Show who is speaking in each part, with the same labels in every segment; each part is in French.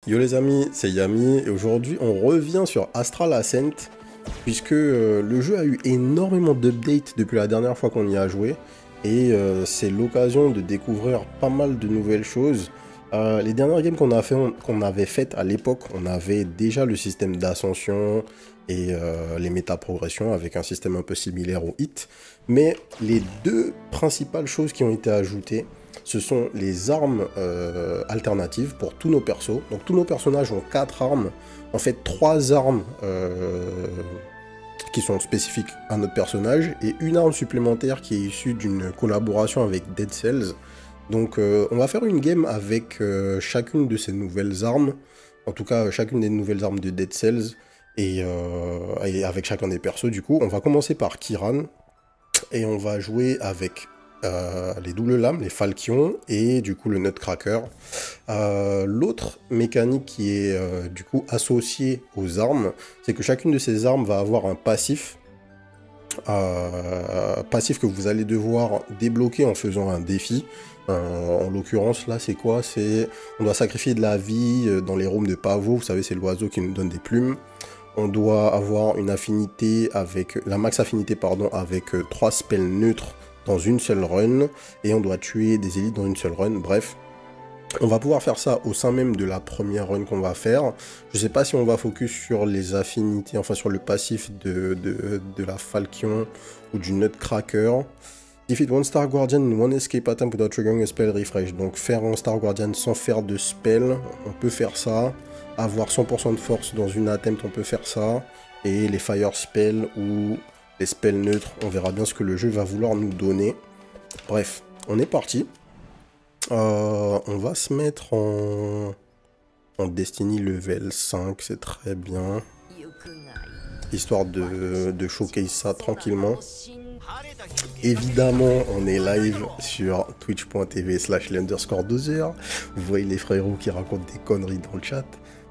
Speaker 1: Yo les amis, c'est Yami et aujourd'hui on revient sur Astral Ascent puisque le jeu a eu énormément d'updates depuis la dernière fois qu'on y a joué et c'est l'occasion de découvrir pas mal de nouvelles choses. Les dernières games qu'on avait faites à l'époque, on avait déjà le système d'ascension et les méta-progressions avec un système un peu similaire au hit, mais les deux principales choses qui ont été ajoutées, ce sont les armes alternatives pour tous nos persos. Donc tous nos personnages ont 4 armes, en fait 3 armes qui sont spécifiques à notre personnage et une arme supplémentaire qui est issue d'une collaboration avec Dead Cells. Donc on va faire une game avec chacune de ces nouvelles armes, en tout cas chacune des nouvelles armes de Dead Cells et avec chacun des persos du coup. On va commencer par Kiran et on va jouer avec les doubles lames, les falchions et du coup le nutcracker. L'autre mécanique qui est du coup associée aux armes, c'est que chacune de ces armes va avoir un passif. Passif que vous allez devoir débloquer en faisant un défi. En l'occurrence là c'est quoi? C'est on doit sacrifier de la vie dans les roms de Pavo, vous savez c'est l'oiseau qui nous donne des plumes. On doit avoir une affinité avec la max affinité pardon avec 3 spells neutres dans une seule run et on doit tuer des élites dans une seule run. Bref, on va pouvoir faire ça au sein même de la première run qu'on va faire. Je sais pas si on va focus sur les affinités, enfin sur le passif de la Falchion ou du Nutcracker. Defeat one Star Guardian in one escape attempt without triggering a spell refresh. Donc faire un Star Guardian sans faire de spell, on peut faire ça. Avoir 100% de force dans une attempt, on peut faire ça. Et les Fire Spells ou les spells neutres, on verra bien ce que le jeu va vouloir nous donner. Bref, on est parti. On va se mettre en Destiny level 5, c'est très bien. Histoire de showcase ça tranquillement. Évidemment, on est live sur twitch.tv/les_12h. Vous voyez les frérots qui racontent des conneries dans le chat.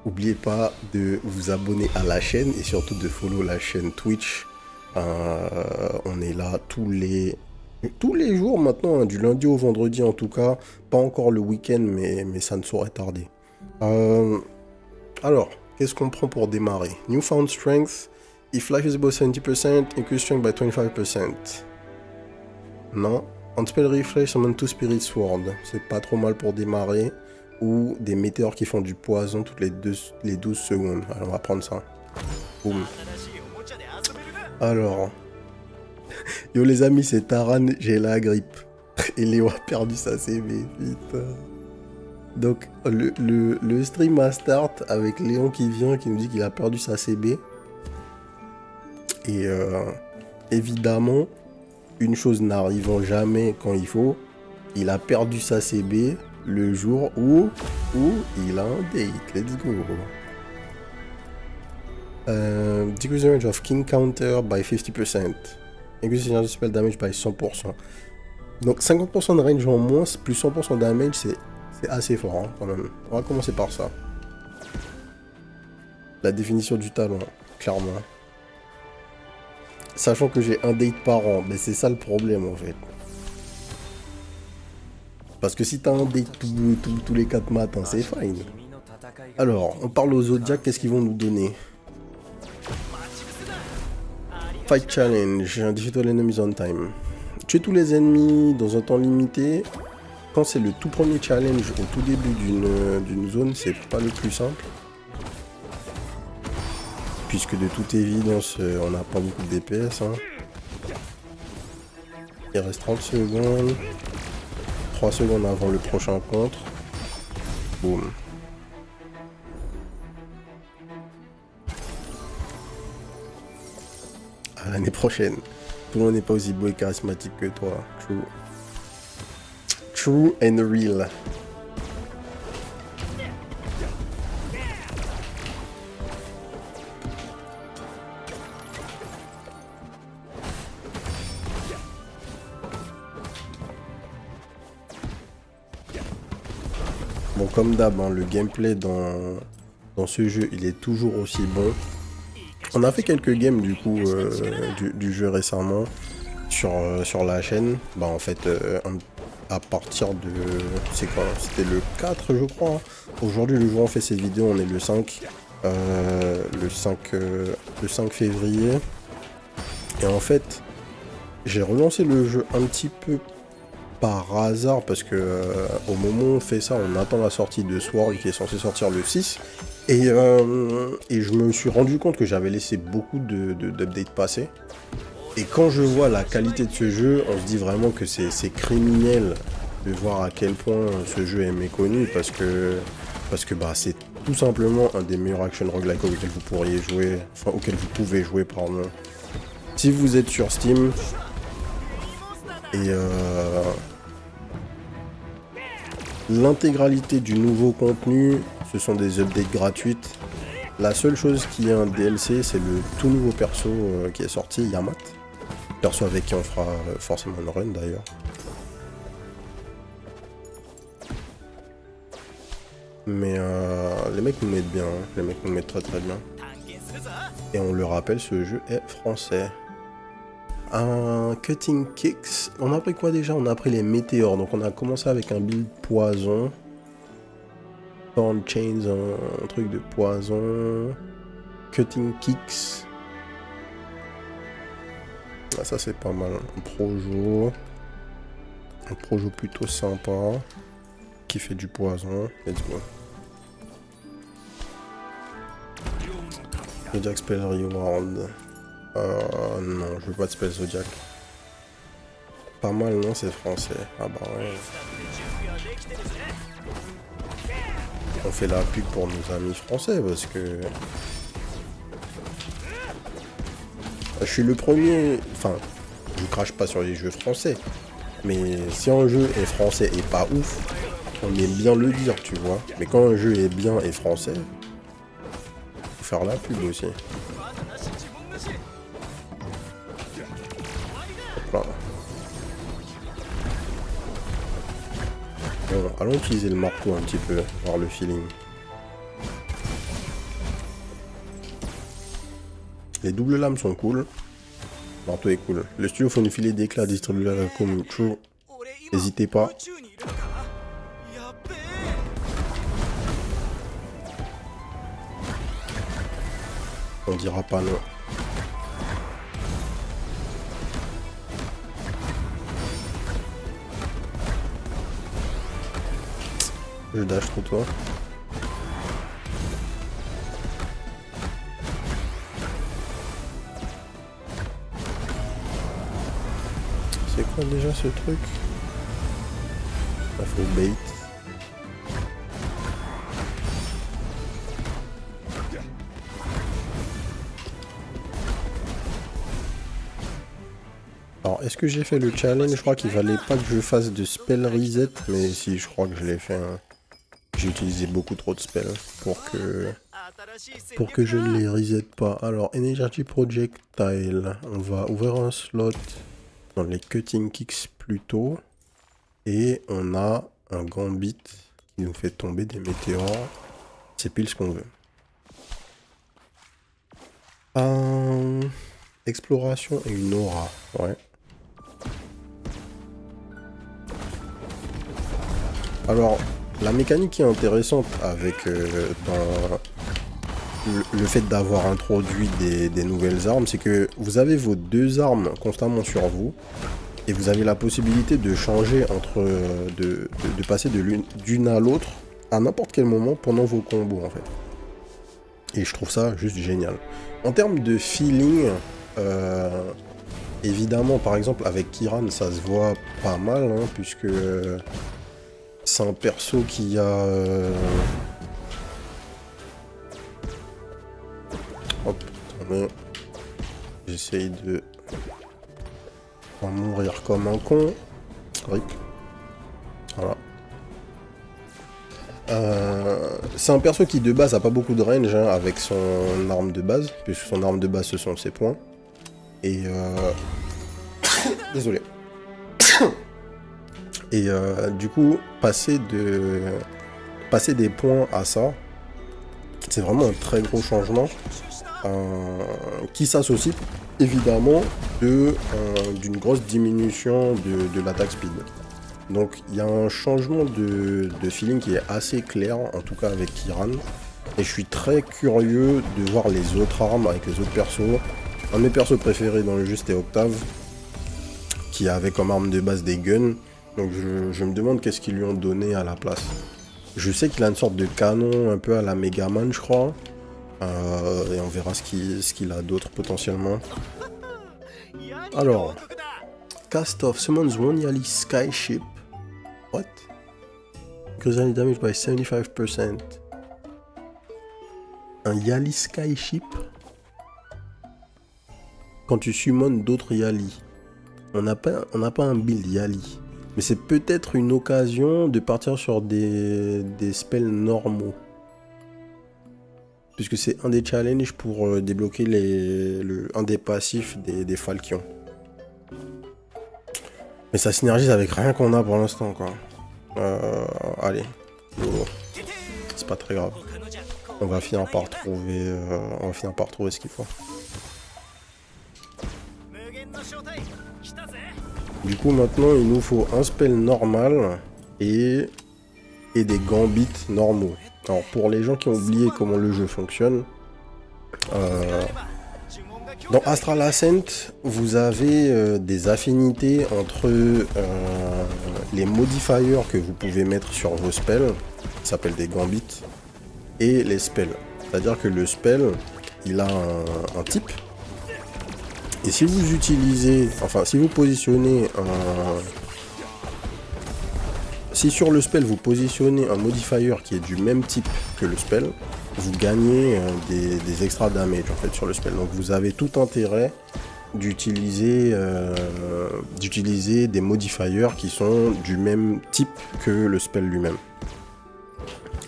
Speaker 1: N'oubliez pas de vous abonner à la chaîne et surtout de follow la chaîne Twitch. On est là tous les jours maintenant, hein, du lundi au vendredi en tout cas. Pas encore le week-end, mais ça ne saurait tarder. Alors, qu'est-ce qu'on prend pour démarrer? Newfound Strength. If life is above 70%, increase strength by 25%. Non. On spell refresh, summon 2 Spirit Sword. C'est pas trop mal pour démarrer. Ou des météores qui font du poison toutes les 12 secondes. Alors on va prendre ça. Boum. Alors. Yo les amis, c'est Taran, j'ai la grippe. Et Léo a perdu sa CV, putain. Donc le stream a start avec Léon qui vient, qui nous dit qu'il a perdu sa CB. Et évidemment, une chose n'arrivant jamais quand il faut, il a perdu sa CB le jour où il a un date. Let's go. Decrease the range of King Counter by 50%. Increase the energy spell damage by 100%. Donc 50% de range en moins, plus 100% de damage, c'est assez fort hein, quand même. On va commencer par ça. La définition du talent, clairement. Sachant que j'ai un date par an, mais c'est ça le problème en fait. Parce que si t'as un date tous les 4 matins, c'est fine. Alors, on parle aux Zodiacs, qu'est-ce qu'ils vont nous donner? Fight Challenge, defeat all enemies on time. Tuer tous les ennemis dans un temps limité. Quand c'est le tout premier challenge au tout début d'une zone, c'est pas le plus simple. Puisque de toute évidence, on n'a pas beaucoup de DPS. Hein. Il reste 30 secondes. 3 secondes avant le prochain contre. Boum. À l'année prochaine. Tout le monde n'est pas aussi beau et charismatique que toi. True. True and real. Bon, comme d'hab, hein, le gameplay dans ce jeu, il est toujours aussi bon. On a fait quelques games du coup du jeu récemment sur la chaîne. Bah en fait, à partir de... C'est quoi? C'était le 4 je crois. Hein. Aujourd'hui le jour où on fait ces vidéos on est le 5. Le 5 février. Et en fait, j'ai relancé le jeu un petit peu par hasard parce que au moment où on fait ça, on attend la sortie de Sword qui est censé sortir le 6. Et je me suis rendu compte que j'avais laissé beaucoup d'updates passer. Et quand je vois la qualité de ce jeu, on se dit vraiment que c'est criminel de voir à quel point ce jeu est méconnu parce que bah, c'est tout simplement un des meilleurs action roguelike auxquels vous pourriez jouer, enfin auxquels vous pouvez jouer, pardon. Si vous êtes sur Steam, et l'intégralité du nouveau contenu, ce sont des updates gratuites. La seule chose qui est un DLC, c'est le tout nouveau perso qui est sorti, Yamat. Perso avec qui on fera forcément une run d'ailleurs. Mais les mecs nous mettent bien, hein. Les mecs nous mettent très très bien. Et on le rappelle, ce jeu est français. Un Cutting Kicks. On a pris quoi déjà? On a pris les météores. Donc on a commencé avec un build poison. Thorn Chains, un truc de poison. Cutting Kicks. Ah, ça c'est pas mal. Un projo. Un projo plutôt sympa. Qui fait du poison. Let's go. Zodiac Spell Reward. Non, je veux pas de Spell Zodiac. Pas mal, non, c'est français. Ah bah ouais. On fait la pub pour nos amis français parce que... Je suis le premier... Enfin, je crache pas sur les jeux français. Mais si un jeu est français et pas ouf, on aime bien le dire, tu vois. Mais quand un jeu est bien et français, faut faire la pub aussi. Hop là. Bon, allons utiliser le marteau un petit peu, voir le feeling. Les doubles lames sont cool. Le marteau est cool. Le studio fait une filée d'éclats distribués comme toujours. N'hésitez pas. On dira pas non. Je dash trop toi. C'est quoi déjà ce truc? Il faut bait. Alors, est-ce que j'ai fait le challenge? Je crois qu'il fallait pas que je fasse de spell reset, mais si, je crois que je l'ai fait. Hein. J'ai utilisé beaucoup trop de spells pour que je ne les reset pas. Alors, Energy Projectile. On va ouvrir un slot dans les Cutting Kicks plutôt. Et on a un Gambit qui nous fait tomber des météores. C'est pile ce qu'on veut. Exploration et une aura. Ouais. Alors, la mécanique qui est intéressante avec dans le fait d'avoir introduit des nouvelles armes, c'est que vous avez vos deux armes constamment sur vous et vous avez la possibilité de changer entre de passer d'une à l'autre à n'importe quel moment pendant vos combos en fait. Et je trouve ça juste génial. En termes de feeling, évidemment par exemple avec Kiran ça se voit pas mal hein, puisque c'est un perso qui a... Hop, attendez. J'essaye de... pas mourir comme un con. Rip. Voilà. C'est un perso qui de base a pas beaucoup de range hein, avec son arme de base, puisque son arme de base ce sont ses points. Et désolé. Et du coup, passer des points à ça, c'est vraiment un très gros changement qui s'associe évidemment d'une grosse diminution de l'attaque speed. Donc il y a un changement de feeling qui est assez clair, en tout cas avec Kiran. Et je suis très curieux de voir les autres armes avec les autres persos. Un de mes persos préférés dans le jeu c'était Octave, qui avait comme arme de base des guns. Donc je me demande qu'est-ce qu'ils lui ont donné à la place. Je sais qu'il a une sorte de canon un peu à la Megaman je crois. Et on verra ce qu'il a d'autre potentiellement. Alors, cast off summons one Yali skyship. What? Increase damage by 75%. Un Yali skyship? Quand tu summons d'autres Yali. On n'a pas un build Yali. Mais c'est peut-être une occasion de partir sur des spells normaux. Puisque c'est un des challenges pour débloquer un des passifs des Falchions. Mais ça synergise avec rien qu'on a pour l'instant quoi. Allez. C'est pas très grave. On va finir par trouver ce qu'il faut. Du coup maintenant il nous faut un spell normal et des gambits normaux. Alors pour les gens qui ont oublié comment le jeu fonctionne, dans Astral Ascent vous avez des affinités entre les modifiers que vous pouvez mettre sur vos spells, qui s'appellent des gambits, et les spells. C'est-à-dire que le spell il a un type. Et si vous utilisez, enfin si vous positionnez si sur le spell vous positionnez un modifier qui est du même type que le spell, vous gagnez des extra damage en fait sur le spell. Donc vous avez tout intérêt d'utiliser des modifiers qui sont du même type que le spell lui-même.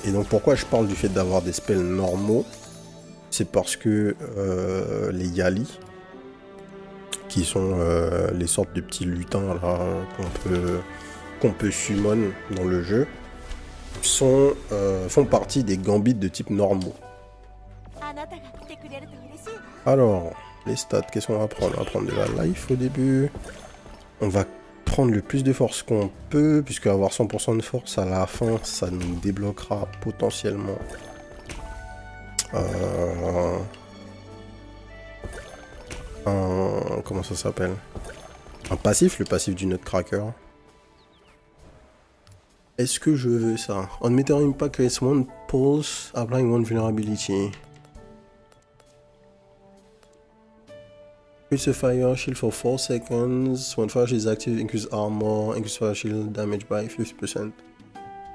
Speaker 1: Et donc pourquoi je parle du fait d'avoir des spells normaux, c'est parce que les Yali, qui sont les sortes de petits lutins là qu'on peut summon dans le jeu, font partie des gambits de type normaux. Alors, les stats, qu'est-ce qu'on va prendre? On va prendre de la life au début. On va prendre le plus de force qu'on peut, puisque avoir 100% de force à la fin, ça nous débloquera potentiellement comment ça s'appelle? Un passif, le passif du Nutcracker. Est-ce que je veux ça? On meter impact creates one pulse, applying one vulnerability. Increase the fire shield for 4 seconds. When fire shield is active, increase armor, increase fire shield damage by 50%.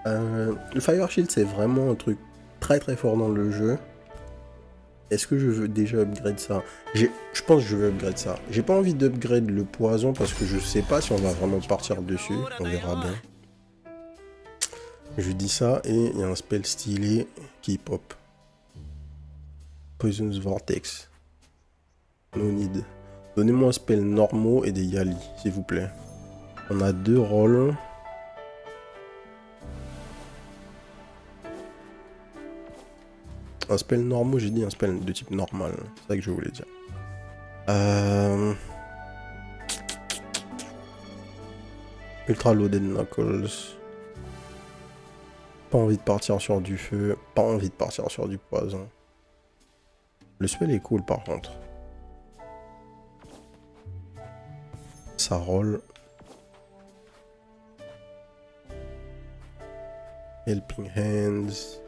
Speaker 1: Le fire shield c'est vraiment un truc très très fort dans le jeu. Est-ce que je veux déjà upgrade ça? Je pense que je veux upgrade ça. J'ai pas envie d'upgrade le poison parce que je sais pas si on va vraiment partir dessus. On verra bien. Je dis ça et il y a un spell stylé qui pop. Poisonous Vortex. No need. Donnez-moi un spell normaux et des Yali, s'il vous plaît. On a 2 rôles. Un spell normaux, j'ai dit un spell de type normal. C'est ça que je voulais dire. Ultra Loaded Knuckles. Pas envie de partir sur du feu. Pas envie de partir sur du poison. Le spell est cool par contre. Ça roll. Helping Hands.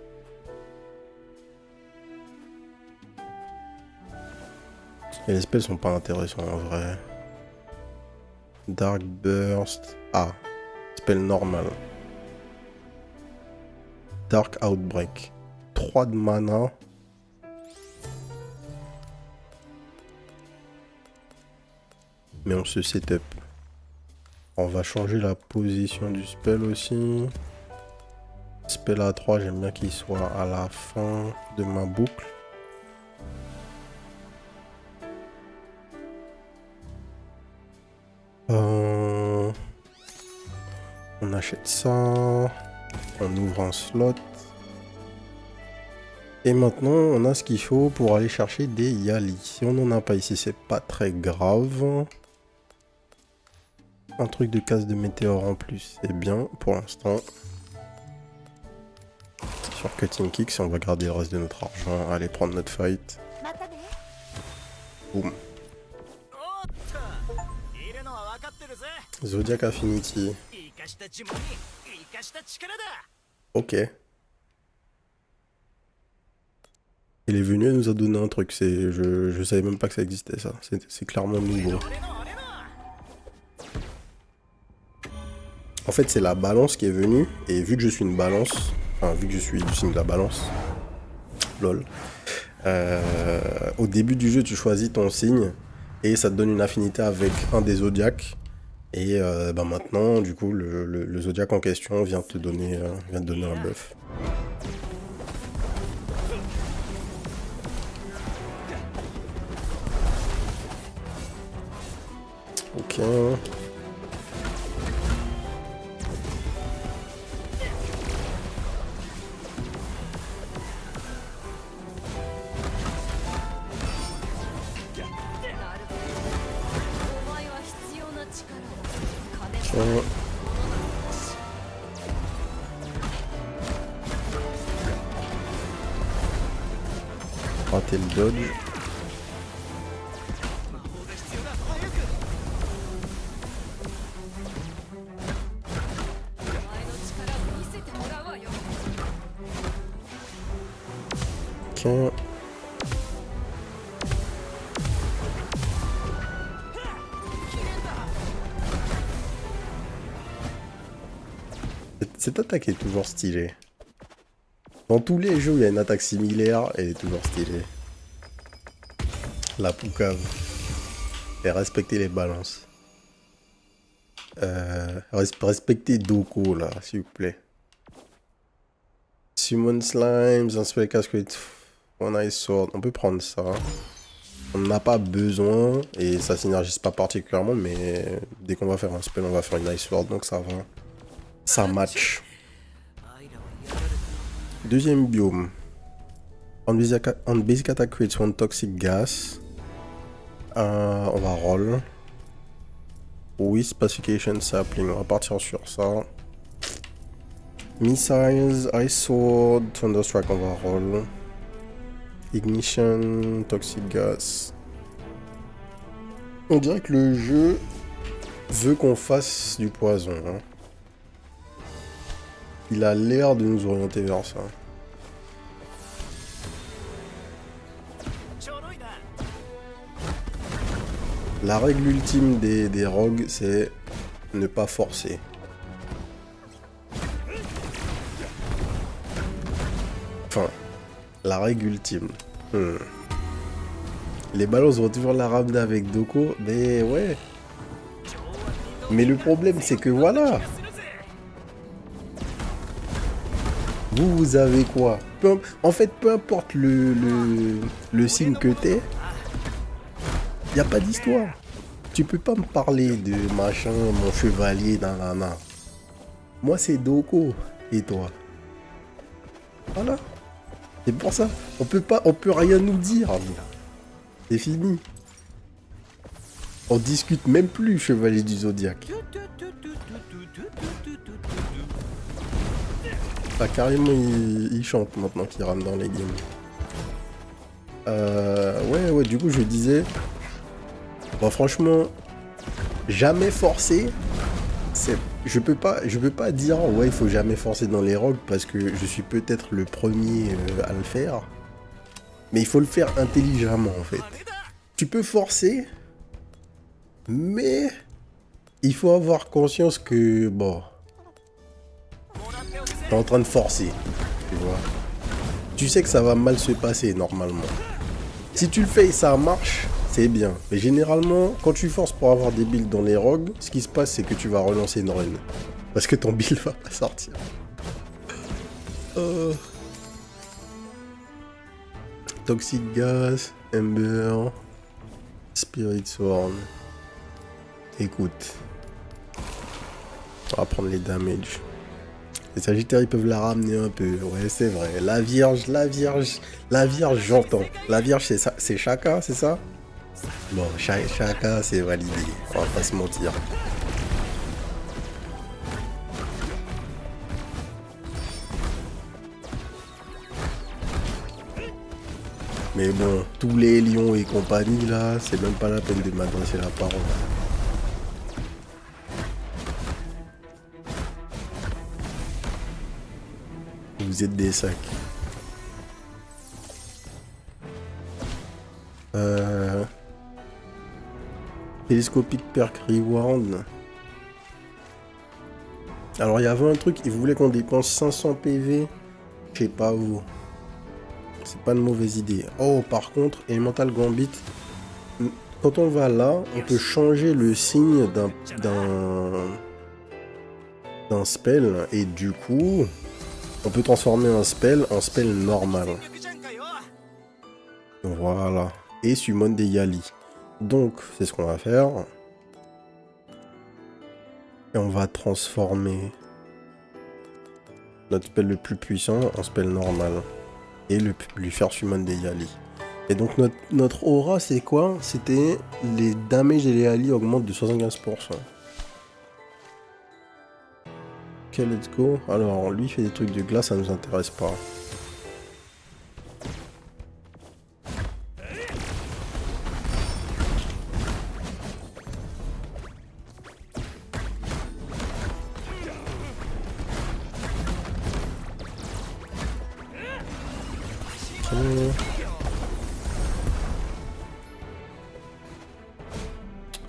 Speaker 1: Et les spells sont pas intéressants en vrai. Dark Burst. Ah. Spell normal. Dark Outbreak. 3 de mana. Mais on se setup. On va changer la position du spell aussi. Spell à 3, j'aime bien qu'il soit à la fin de ma boucle. On achète ça. On ouvre un slot. Et maintenant, on a ce qu'il faut pour aller chercher des Yali. Si on n'en a pas ici, c'est pas très grave. Un truc de casse de météore en plus, c'est bien pour l'instant. Sur Cutting Kick, si on va garder le reste de notre argent, aller prendre notre fight. Boum. Zodiac Affinity. Ok. Il est venu et nous a donné un truc. Je savais même pas que ça existait, ça. C'est clairement nouveau. En fait, c'est la balance qui est venue. Et vu que je suis une balance, enfin, vu que je suis du signe de la balance, lol. Au début du jeu, tu choisis ton signe et ça te donne une affinité avec un des zodiacs. Et bah maintenant, du coup, le zodiac en question vient te donner un buff. Ok. Rater le dodge. Ok. Cette attaque est toujours stylée. Dans tous les jeux où il y a une attaque similaire, elle est toujours stylée. La poucave. Et respecter les balances. Respectez Doko là, s'il vous plaît. Summon Slimes, un spell cascade, one Ice Sword. On peut prendre ça. On n'a pas besoin et ça synergise pas particulièrement, mais dès qu'on va faire un spell, on va faire une Ice Sword, donc ça va. Ça match. Deuxième biome. On basic attack creates one toxic gas. On va roll. Oui, Pacification Sapling. On va partir sur ça. Missiles, Ice Sword, Thunderstrike, on va roll. Ignition, Toxic Gas. On dirait que le jeu veut qu'on fasse du poison. Hein. Il a l'air de nous orienter vers ça. La règle ultime des rogues, c'est ne pas forcer. Enfin, la règle ultime. Les balances vont toujours la ramener avec Doko, mais ouais. Mais le problème, c'est que voilà. Vous avez quoi? En fait, peu importe le signe que t'es, y a pas d'histoire. Tu peux pas me parler de machin, mon chevalier, nanana. Moi, c'est Doko. Et toi? Voilà. C'est pour ça. On peut rien nous dire. C'est fini. On discute même plus, chevalier du Zodiac. Ah, carrément, il chante maintenant qu'il rentre dans les games. Ouais, du coup, je disais... Bon, franchement, jamais forcer. Je peux pas dire, ouais, il faut jamais forcer dans les rogues parce que je suis peut-être le premier à le faire. Mais il faut le faire intelligemment, en fait. Tu peux forcer, mais il faut avoir conscience que, bon... T'es en train de forcer, tu vois. Tu sais que ça va mal se passer normalement. Si tu le fais et ça marche, c'est bien. Mais généralement, quand tu forces pour avoir des builds dans les rogues, ce qui se passe, c'est que tu vas relancer une run. Parce que ton build va pas sortir. Toxic Gas, Ember, Spirit Sword. Écoute. On va prendre les damages. Les Sagittaires, ils peuvent la ramener un peu. Ouais, c'est vrai. La Vierge, j'entends. La Vierge, c'est ça, c'est Shaka, c'est ça? Bon, Shaka, c'est validé. On va pas se mentir. Mais bon, tous les lions et compagnie là, c'est même pas la peine de m'adresser la parole. Vous êtes des sacs. Télescopique perk reward. Alors il y avait un truc, il voulait qu'on dépense 500 PV. Je sais pas où. C'est pas une mauvaise idée. Oh, par contre, Elemental Gambit, quand on va là, on peut changer le signe d'un spell. Et du coup, on peut transformer un spell en spell normal. Voilà. Et summon des Yali. Donc, c'est ce qu'on va faire. Et on va transformer notre spell le plus puissant en spell normal. Et lui faire summon des Yali. Et donc notre aura c'est quoi? C'était les damages et les Yali augmentent de 75%. Ok, let's go. Alors lui il fait des trucs de glace, ça nous intéresse pas.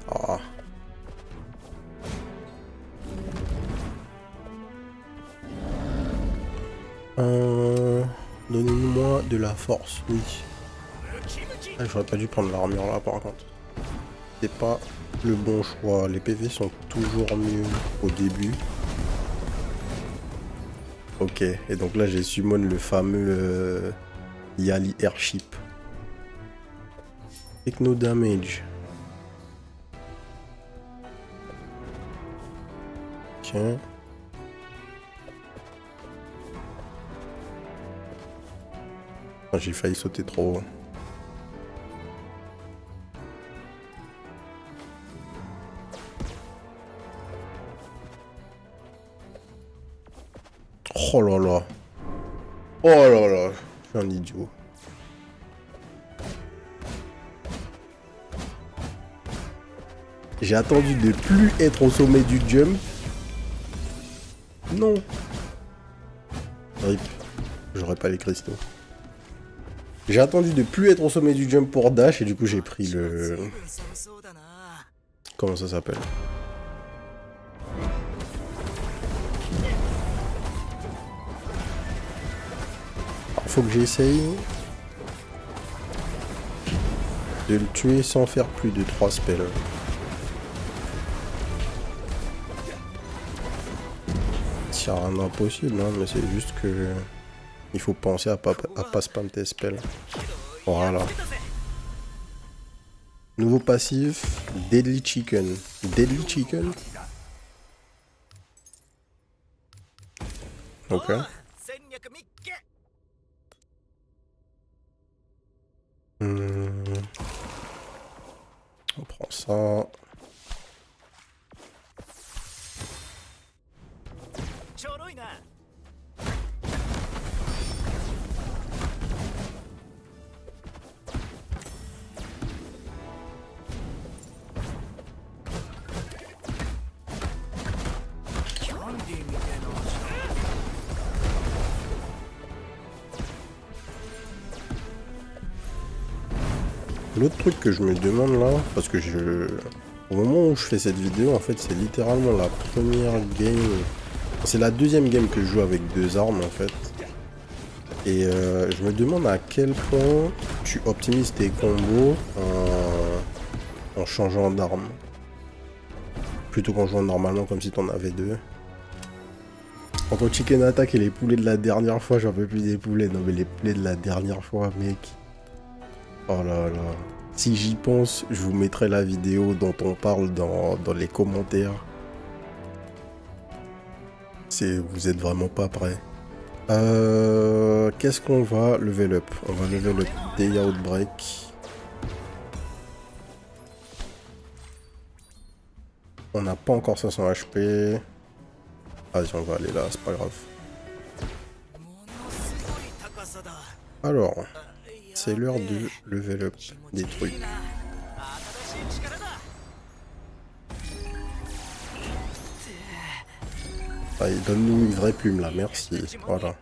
Speaker 1: Ah. Donnez-moi de la force, oui. Ah, j'aurais pas dû prendre l'armure là par contre. C'est pas le bon choix. Les PV sont toujours mieux au début. Ok, et donc là j'ai summon le fameux Yali Airship. Techno damage. Tiens. Ah, j'ai failli sauter trop haut. Oh là là. Oh là là. Je suis un idiot. J'ai attendu de plus être au sommet du jump. Non. Rip. J'aurais pas les cristaux. J'ai attendu de plus être au sommet du jump pour dash et du coup j'ai pris le... Comment ça s'appelle? Faut que j'essaye de le tuer sans faire plus de 3 spells. C'est rien d'impossible, hein, mais c'est juste que il faut penser à pas spam tes spells. Voilà. Nouveau passif, Deadly Chicken. Deadly Chicken. Ok. On prend ça. L'autre truc que je me demande là, parce que au moment où je fais cette vidéo, en fait, c'est littéralement la première game. C'est la deuxième game que je joue avec 2 armes en fait. Et je me demande à quel point tu optimises tes combos en changeant d'arme. Plutôt qu'en jouant normalement comme si t'en avais 2. Entre Chicken Attack et les poulets de la dernière fois, j'en peux plus des poulets. Non mais les poulets de la dernière fois, mec. Oh là là. Si j'y pense, je vous mettrai la vidéo dont on parle dans les commentaires. Vous êtes vraiment pas prêts. Qu'est-ce qu'on va level up? On va level up Day Outbreak. On n'a pas encore 500 HP. Vas-y, on va aller là, c'est pas grave. Alors, C'est l'heure de level up des trucs. Allez, donne-nous une vraie plume là, merci. Voilà.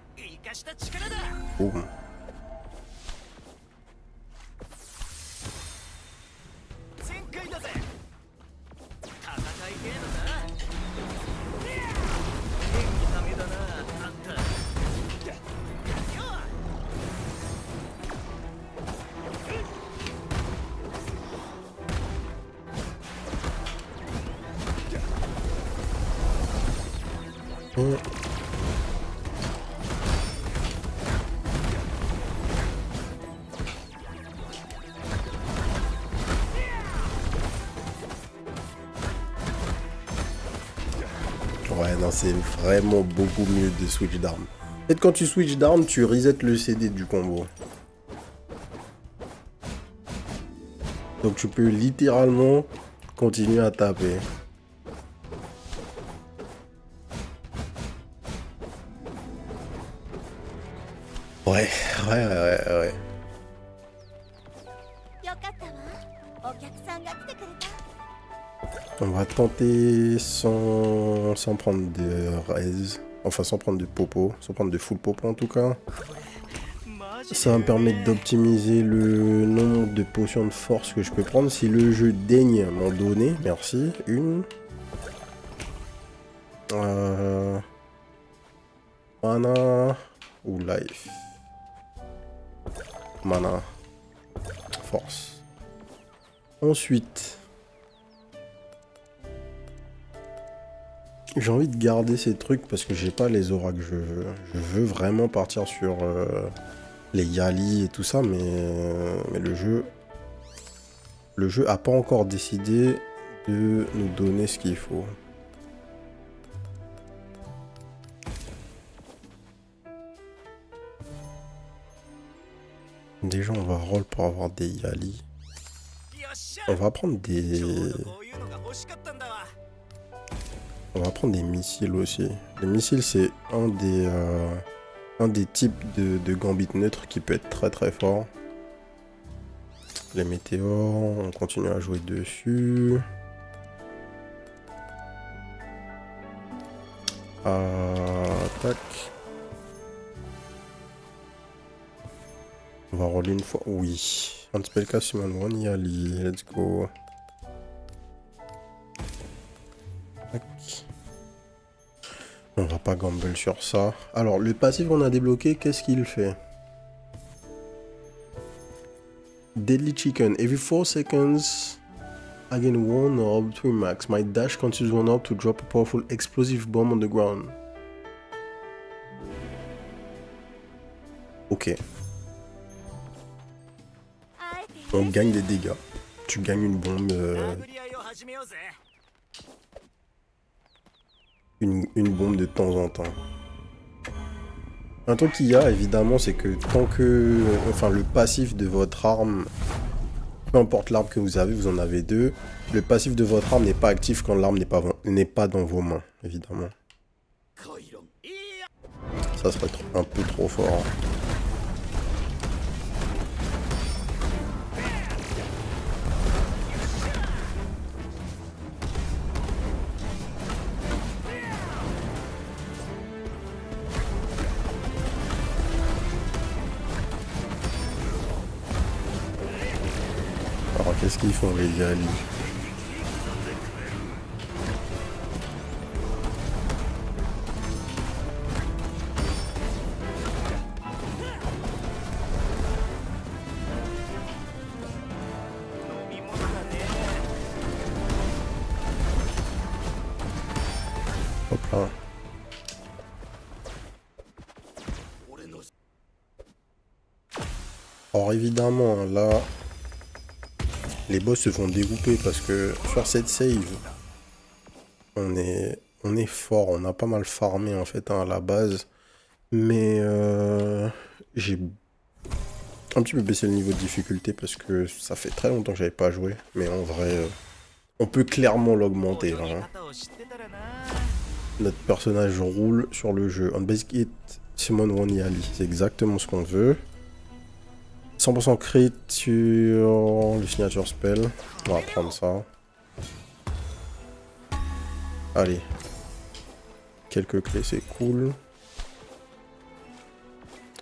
Speaker 1: Boum. Ouais, non, c'est vraiment beaucoup mieux de switch d'armes. En fait, quand tu switch d'armes, tu resets le CD du combo. Donc tu peux littéralement continuer à taper. Ouais. On va tenter sans prendre de raise. Enfin, sans prendre de popo. Sans prendre de full popo en tout cas. Ça va me permettre d'optimiser le nombre de potions de force que je peux prendre. Si le jeu daigne m'en donner. Merci. Une. Mana. Ou life. Mana. Force. Ensuite. J'ai envie de garder ces trucs parce que j'ai pas les auras que je veux. Je veux vraiment partir sur les Yali et tout ça, mais le jeu a pas encore décidé de nous donner ce qu'il faut. Déjà, on va roll pour avoir des Yali. On va prendre des... On va prendre des missiles aussi. Les missiles, c'est un des types de gambit neutre qui peut être très très fort. Les météores, on continue à jouer dessus. Attaque. On va roller une fois. Oui. Un spellcast summon one Yali. Let's go. On va pas gamble sur ça. Alors, le passif qu'on a débloqué, qu'est-ce qu'il fait? Deadly Chicken. Every 4 seconds, I gain 1 orb to max. My dash consumes 1 orb to drop a powerful explosive bomb on the ground. Ok. On gagne des dégâts. Tu gagnes une bombe... Une bombe de temps en temps. Un truc qu'il y a évidemment, c'est que tant que... Enfin, le passif de votre arme, peu importe l'arme que vous avez, vous en avez deux. Le passif de votre arme n'est pas actif quand l'arme n'est pas dans vos mains, évidemment. Ça serait un peu trop fort. Alors qu'est-ce qu'ils font les Yali? Hop là. Alors évidemment là, les boss se font dérouper parce que sur cette save, on est fort, on a pas mal farmé en fait hein, à la base, mais j'ai un petit peu baissé le niveau de difficulté parce que ça fait très longtemps que j'avais pas joué, mais en vrai, on peut clairement l'augmenter là. Hein. Notre personnage roule sur le jeu. On basic hit, Summon One Yali, c'est exactement ce qu'on veut. 100% crit sur le signature spell. On va prendre ça. Allez. Quelques clés, c'est cool.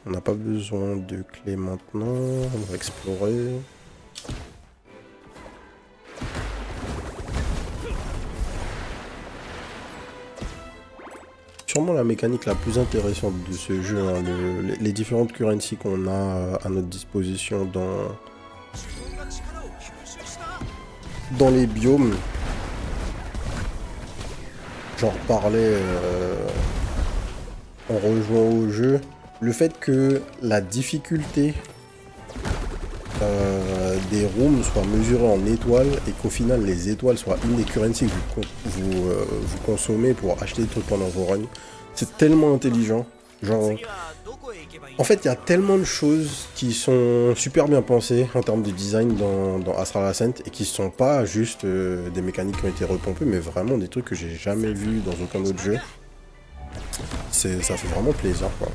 Speaker 1: On n'a pas besoin de clés maintenant. On va explorer. Sûrement la mécanique la plus intéressante de ce jeu, hein, les différentes currencies qu'on a à notre disposition dans les biomes. J'en reparlais en rejoignant au jeu. Le fait que la difficulté des rooms soit mesurée en étoiles et qu'au final les étoiles soient une des currencies que vous consommez pour acheter des trucs pendant vos runs, c'est tellement intelligent. Genre, en fait, il y a tellement de choses qui sont super bien pensées en termes de design dans Astral Ascent et qui sont pas juste des mécaniques qui ont été repompées, mais vraiment des trucs que j'ai jamais vu dans aucun autre jeu. Ça fait vraiment plaisir, quoi.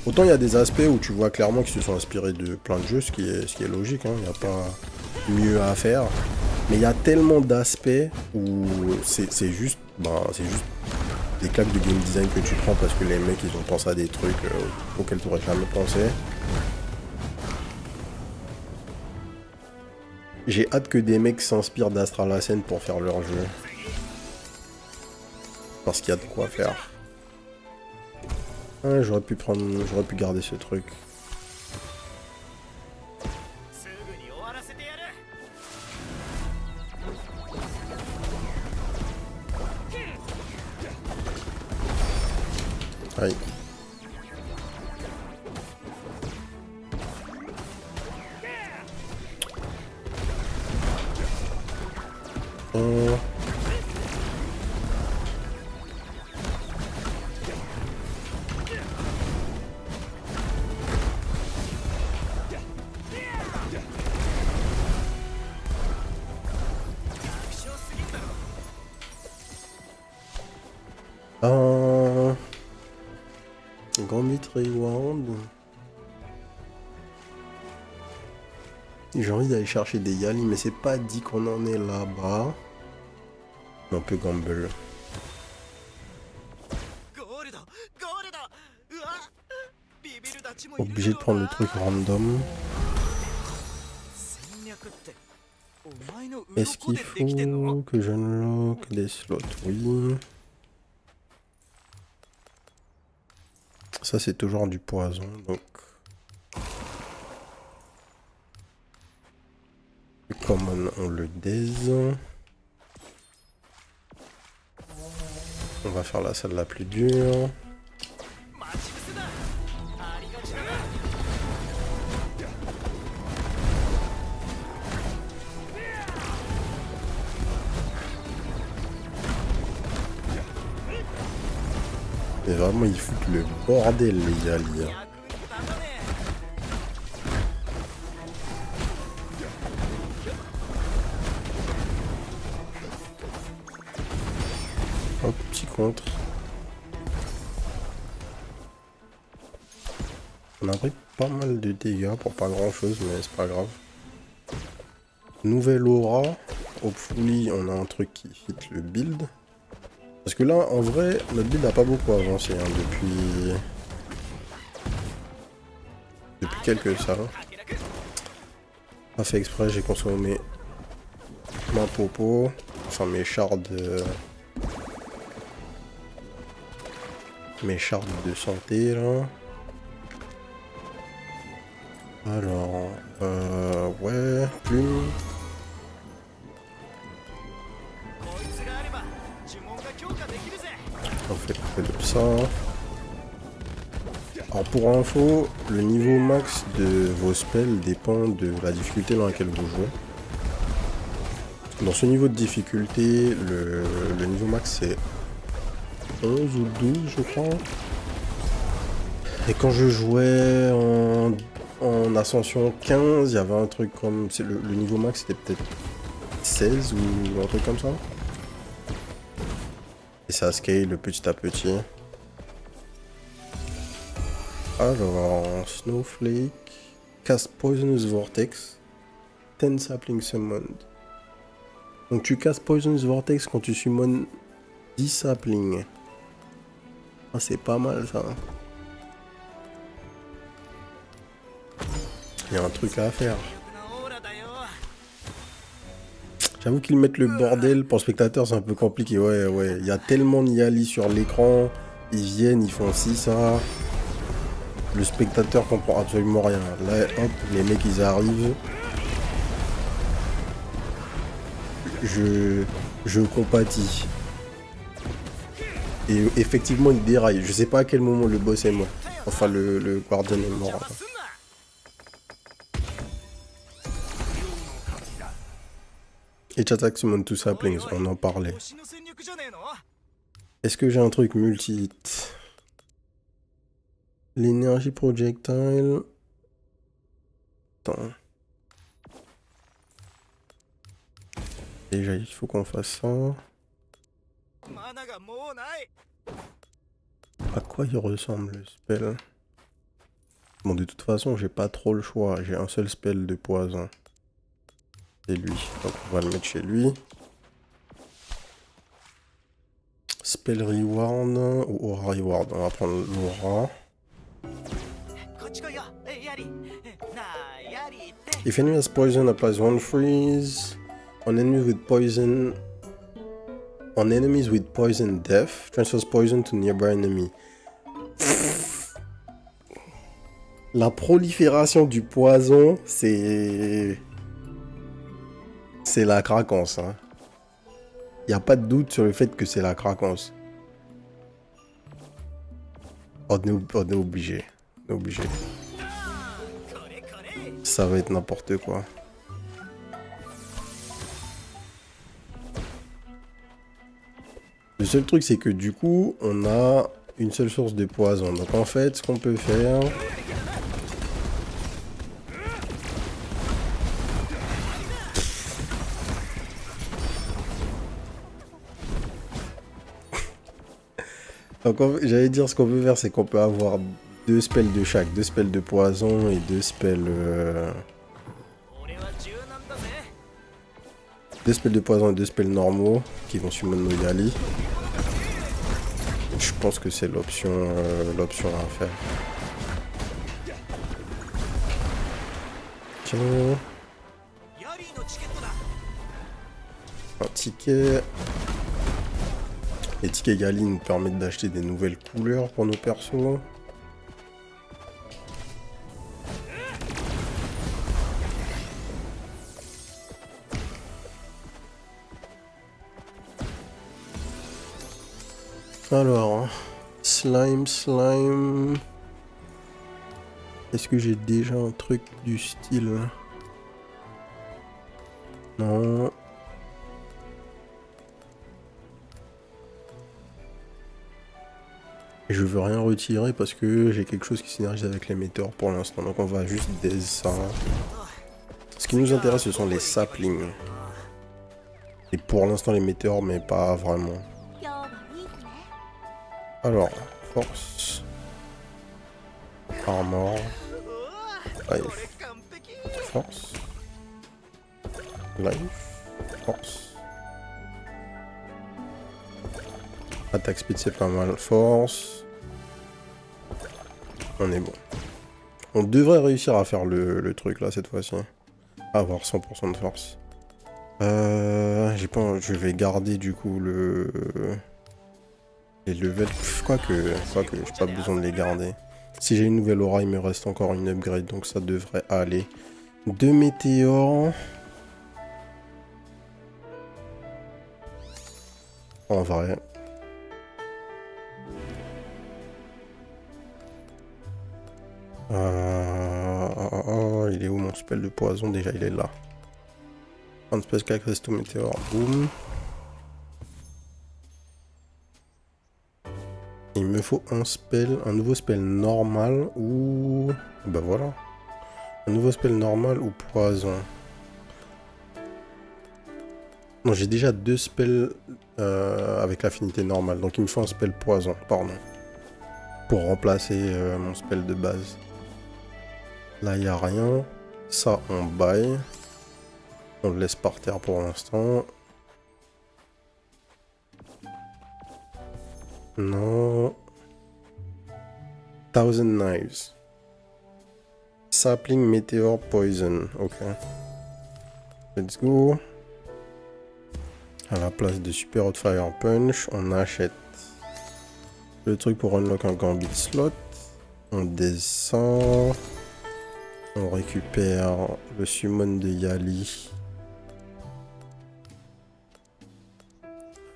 Speaker 1: Autant il y a des aspects où tu vois clairement qu'ils se sont inspirés de plein de jeux, ce qui est logique, hein, il n'y a pas mieux à faire. Mais il y a tellement d'aspects où c'est juste des claques de game design que tu prends parce que les mecs ils ont pensé à des trucs auxquels tu n'aurais jamais pensé. J'ai hâte que des mecs s'inspirent d'Astral Ascent pour faire leur jeu. Parce qu'il y a de quoi faire. Ah, j'aurais pu garder ce truc. Aïe. Gambit Reward. J'ai envie d'aller chercher des Yali, mais c'est pas dit qu'on en est là-bas. On peut gamble. Obligé de prendre le truc random. Est-ce qu'il faut que je unlock des slots? Oui. Ça c'est toujours du poison, donc... Le common on le daise. On va faire la salle la plus dure. Mais vraiment ils foutent le bordel les Yali. Hop, petit contre. On a pris pas mal de dégâts pour pas grand chose, mais c'est pas grave. Nouvelle aura. Hopefully on a un truc qui fit le build. Parce que là, en vrai, notre build n'a pas beaucoup avancé hein, depuis quelques salles. Pas fait exprès, j'ai consommé ma popo, enfin mes shards de santé là. Alors, ouais, plume. On fait de ça. Alors pour info, le niveau max de vos spells dépend de la difficulté dans laquelle vous jouez. Dans ce niveau de difficulté, le niveau max c'est 11 ou 12 je crois. Et quand je jouais en ascension 15, il y avait un truc comme... Le niveau max c'était peut-être 16 ou un truc comme ça. Et ça scale petit à petit. Alors, Snowflake, cast Poisonous Vortex, 10 saplings summoned. Donc tu castes Poisonous Vortex quand tu summons 10 saplings. Ah, c'est pas mal ça. Il y a un truc à faire. J'avoue qu'ils mettent le bordel pour le spectateur, c'est un peu compliqué. Ouais. Il y a tellement Niali sur l'écran. Ils viennent, ils font ci, ça. Le spectateur comprend absolument rien. Là, hop, les mecs, ils arrivent. Je compatis. Et effectivement, il déraille. Je sais pas à quel moment le boss est mort. Enfin, le guardian est mort. Là. Et Attack Summon 2 Saplings, on en parlait. Est-ce que j'ai un truc multi-hit? L'énergie projectile. Attends. Déjà, il faut qu'on fasse ça. À quoi il ressemble le spell? Bon, de toute façon, j'ai pas trop le choix. J'ai un seul spell de poison. C'est lui. Donc, on va le mettre chez lui. Spell Reward ou Aura Reward. On va prendre l'Aura. If enemy has poison, applies one freeze. On enemies with poison. On enemies with poison death, transfers poison to nearby enemy. La prolifération du poison, c'est la craquance. Hein. Y a pas de doute sur le fait que c'est la craquance. On est obligé. On est obligé. Ça va être n'importe quoi. Le seul truc, c'est que du coup, on a une seule source de poison. Donc en fait, ce qu'on peut faire... Donc j'allais dire, ce qu'on peut faire, c'est qu'on peut avoir 2 spells de chaque. 2 spells de poison et 2 spells... 2 spells de poison et 2 spells normaux qui vont summon nos Yali. Je pense que c'est l'option à faire. Tiens. Un ticket. Les tickets Yali nous permettent d'acheter des nouvelles couleurs pour nos persos. Alors, slime. Est-ce que j'ai déjà un truc du style? Non. Et je veux rien retirer parce que j'ai quelque chose qui synergise avec les météores pour l'instant. Donc on va juste des ça. Ce qui nous intéresse, ce sont les saplings. Et pour l'instant les météores, mais pas vraiment. Alors, force, armor, life, force, life, force. Attaque speed c'est pas mal, force. On est bon. On devrait réussir à faire le truc là cette fois-ci. Avoir 100% de force. Je vais garder du coup les levels, quoique j'ai pas besoin de les garder. Si j'ai une nouvelle aura, il me reste encore une upgrade, donc ça devrait aller. 2 météores. En vrai. Il est où mon spell de poison? Déjà, il est là. Un spell qui reste au météore. Boum. Il me faut un nouveau spell normal ou... Bah voilà. Un nouveau spell normal ou poison. Non, j'ai déjà 2 spells avec l'affinité normale. Donc il me faut un spell poison, pardon. pour remplacer mon spell de base. Là, il n'y a rien. Ça, on baille. On le laisse par terre pour l'instant. Non. 1000 knives. Sapling Meteor Poison. Ok. Let's go. À la place de Super Hot Fire Punch, on achète le truc pour unlock un Gambit slot. On descend. On récupère le summon de Yali.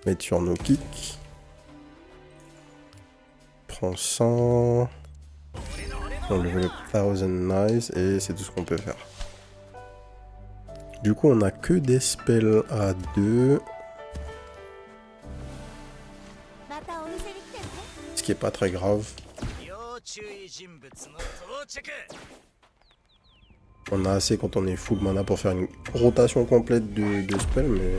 Speaker 1: Mettre sur nos kicks. Prends 100. On level up 1000 knives et c'est tout ce qu'on peut faire. Du coup, on a que des spells à 2. Ce qui est pas très grave. On a assez quand on est full mana pour faire une rotation complète de spells, mais...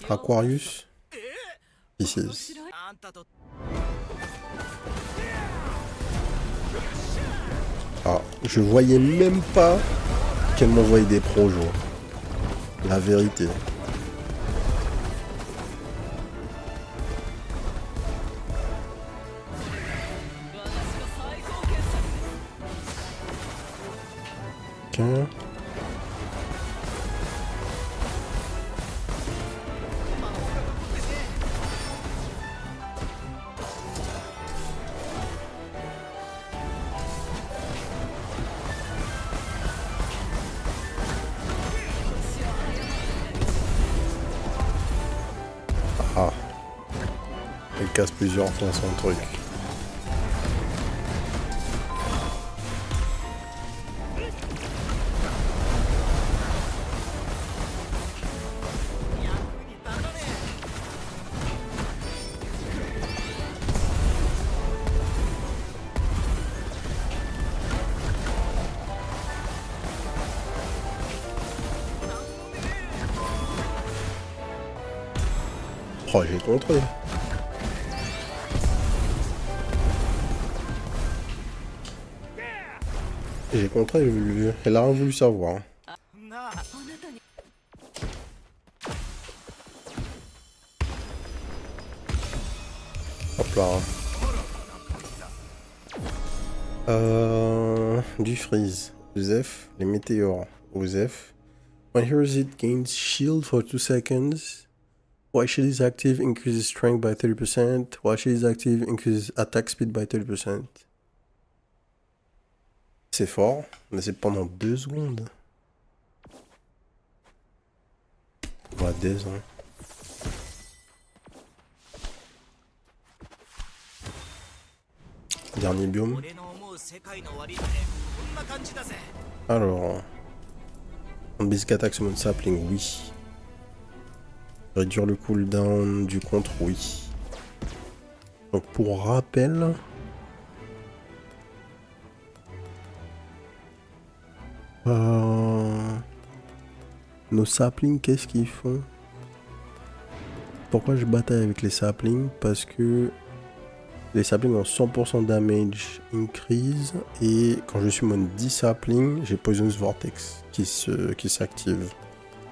Speaker 1: Aquarius. Ici. Ah, je voyais même pas qu'elle m'envoyait des projos. La vérité. Ok. Ah. Elle casse plusieurs fois son truc. Oh, j'ai contré. J'ai contré, elle a rien voulu savoir. Hop là. Du freeze. Osef. Les météores. Osef. When heroes hit gains shield for 2 seconds. While shield is active, increases strength by 30%. While shield is active, increases attack speed by 30%. C'est fort, mais c'est pendant 2 secondes. On va des hein. Dernier biome. Alors, on basic attack summon sapling, oui. Réduire le cooldown du contre, oui. Donc pour rappel, nos saplings, qu'est-ce qu'ils font? Pourquoi je bataille avec les saplings? Parce que les saplings ont 100% damage increase et quand je summon 10 saplings, j'ai Poisonous Vortex qui s'active.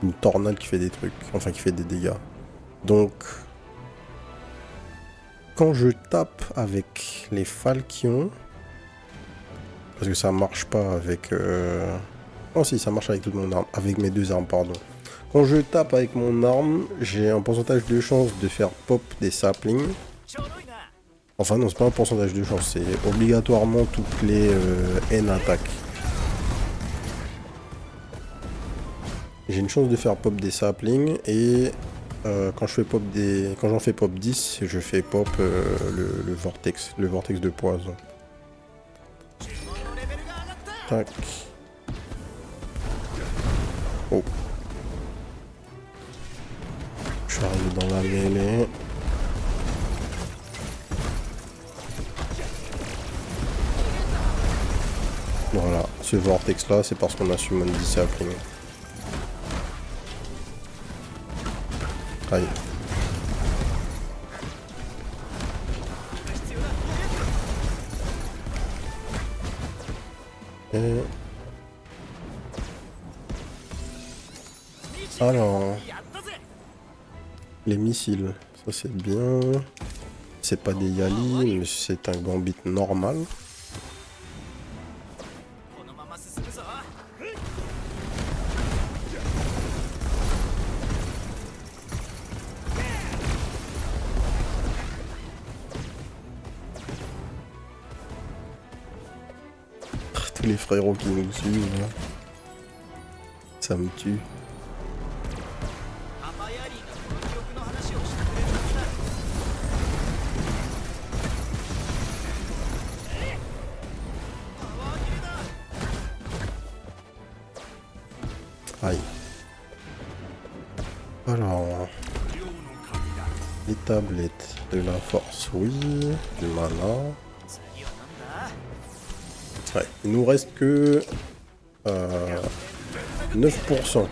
Speaker 1: Une tornade qui fait des trucs, enfin qui fait des dégâts. Donc, quand je tape avec les falchions, parce que ça marche pas avec... Oh si, ça marche avec toute mon arme, avec mes 2 armes, pardon. Quand je tape avec mon arme, j'ai un pourcentage de chance de faire pop des saplings. Enfin non, c'est pas un pourcentage de chance, c'est obligatoirement toutes les N attaques. J'ai une chance de faire pop des saplings et quand j'en fais pop 10, je fais pop le vortex de poison. Tac. Oh. Je suis arrivé dans la mêlée. Voilà, ce vortex là, c'est parce qu'on a summon 10 saplings. Aïe. Et... alors, les missiles, ça c'est bien. C'est pas des Yali, mais c'est un Gambit normal. Tous les frérots qui nous suivent, là. Ça me tue. Aïe. Alors, les tablettes de la force, oui, du mana. Ouais, il nous reste que 9%.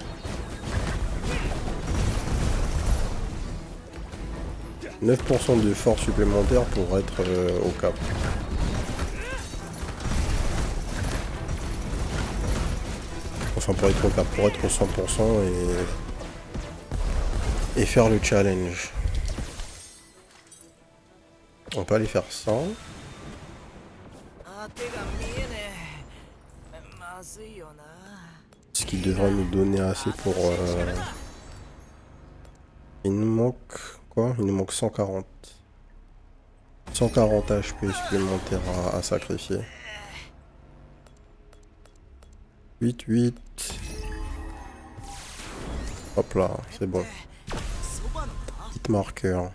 Speaker 1: 9% de force supplémentaire pour être au cap. Enfin pour être au cap, pour être au 100% et faire le challenge. On peut aller faire ça. Ce qui devrait nous donner assez pour... il nous manque... quoi? Il nous manque 140. 140 HP supplémentaires à sacrifier. 8. Hop là, c'est bon. Hit marker.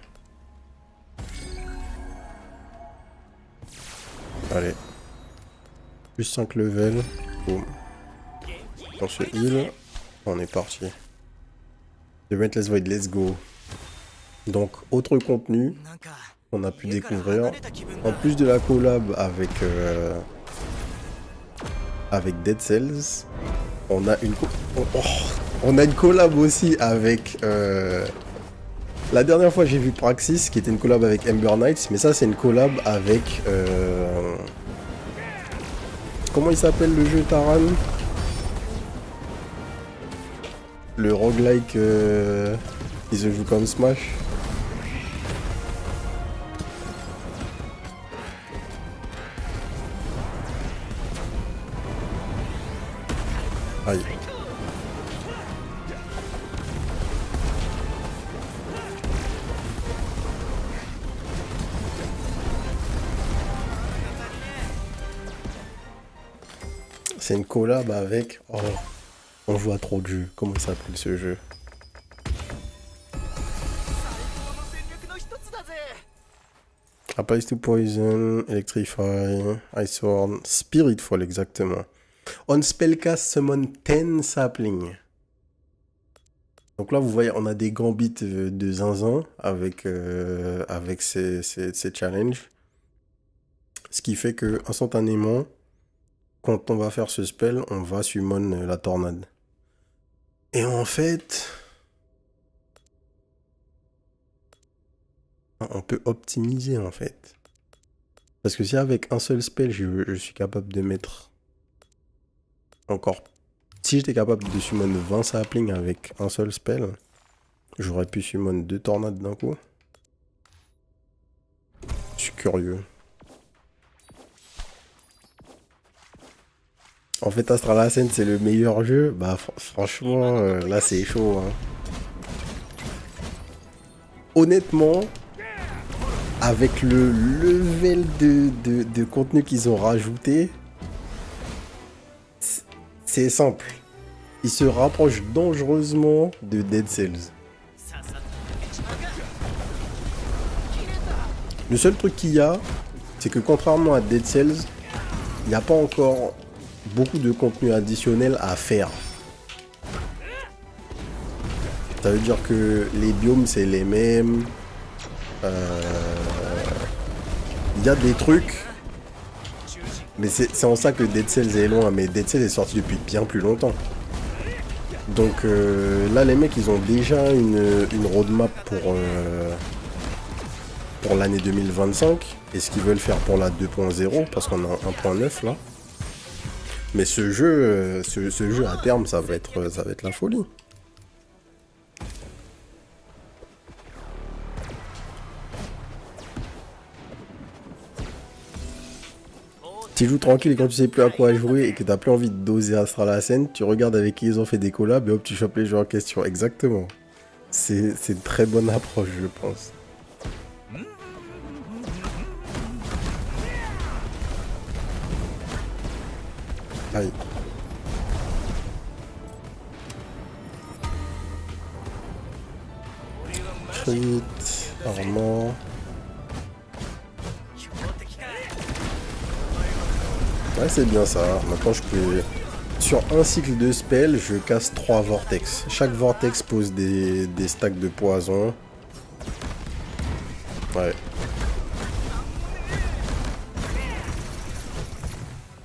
Speaker 1: Allez. Plus 5 levels. Boum. On se heal. On est parti. Relentless Void, let's go. Donc, autre contenu qu'on a pu découvrir. En plus de la collab avec Dead Cells, on a une collab aussi avec... la dernière fois j'ai vu Praxis qui était une collab avec Ember Knights, mais ça c'est une collab avec... comment il s'appelle le jeu, Taran? Le roguelike qui se joue comme Smash. Aïe. C'est une collab avec... oh, on joue à trop de jeux. Comment il s'appelle ce jeu? Applies to Poison, Electrify, Ice Sword, Spiritfall exactement. On spellcast summon 10 sapling. Donc là vous voyez on a des gambits de zinzin avec ces challenges. Ce qui fait que instantanément, quand on va faire ce spell, on va summon la tornade. Et en fait, on peut optimiser en fait. Parce que si avec un seul spell, je suis capable de mettre encore... si j'étais capable de summon 20 saplings avec un seul spell, j'aurais pu summon 2 tornades d'un coup. Je suis curieux. En fait, Astral Ascent, c'est le meilleur jeu. Bah, franchement, là, c'est chaud. Hein. Honnêtement, avec le level de contenu qu'ils ont rajouté, c'est simple. Ils se rapprochent dangereusement de Dead Cells. Le seul truc qu'il y a, c'est que contrairement à Dead Cells, il n'y a pas encore beaucoup de contenu additionnel à faire. Ça veut dire que les biomes c'est les mêmes. Il y a des trucs. Mais c'est en ça que Dead Cells est loin. Mais Dead Cells est sorti depuis bien plus longtemps. Donc là les mecs ils ont déjà une roadmap pour l'année 2025. Et ce qu'ils veulent faire pour la 2.0. Parce qu'on a 1.9 là. Mais ce jeu, ce jeu à terme, ça va être la folie. Tu joues tranquille et quand tu sais plus à quoi jouer et que t'as plus envie de doser Astral Ascent, tu regardes avec qui ils ont fait des collabs et hop, tu chopes les jeux en question. Exactement. C'est une très bonne approche, je pense. Aïe. Crit, armor. Ouais, c'est bien ça. Maintenant, je peux... Sur un cycle de spell, je casse 3 vortex. Chaque vortex pose des stacks de poison. Ouais.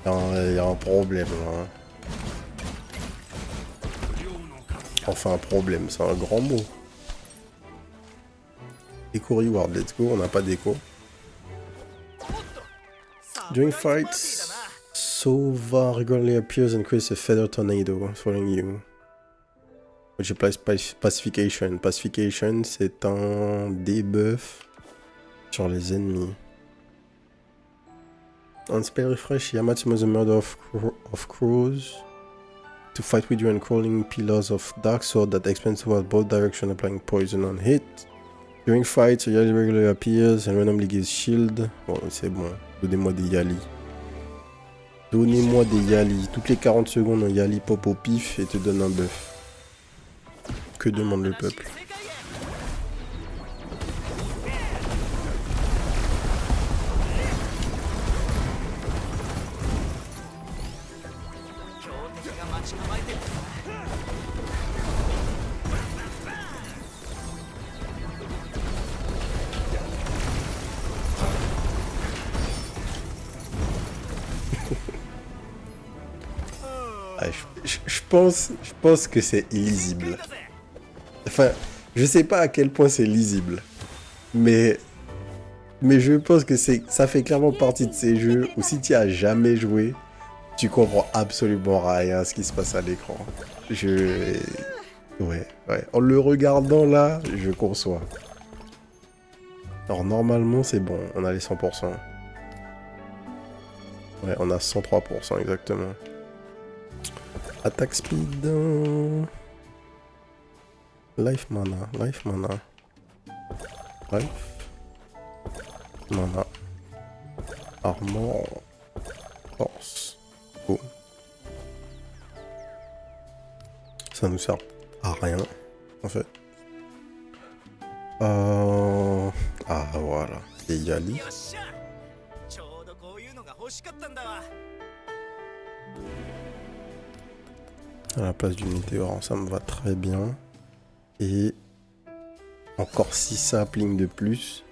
Speaker 1: Il y a un problème là. Enfin, un problème, c'est un grand mot. Echo reward, let's go. On n'a pas d'écho. During fights, Sova regularly appears and creates a feather tornado following you, which applies pacification. Pacification, c'est un debuff sur les ennemis. On spell refresh, Yamato was a murder of crows to fight with you and crawling pillars of dark sword that expand towards both directions, applying poison on hit. During fights, a Yali regularly appears and randomly gives shield. Bon, c'est bon. Donnez-moi des Yali. Donnez-moi des Yali. Toutes les 40 secondes, un Yali pop au pif et te donne un buff. Que demande le peuple? Ah, je pense que c'est illisible. Enfin, je sais pas à quel point c'est lisible. Mais je pense que ça fait clairement partie de ces jeux où si tu as jamais joué, tu comprends absolument rien à ce qui se passe à l'écran. Ouais. En le regardant là, je conçois. Alors normalement c'est bon, on a les 100%. Ouais, on a 103% exactement. Attack speed. Life mana. Mana. Armor. Force. Oh. Ça nous sert à rien, en fait. Ah, voilà. Et Yali. À la place du météore, ça me va très bien. Et encore 6 saplings de plus.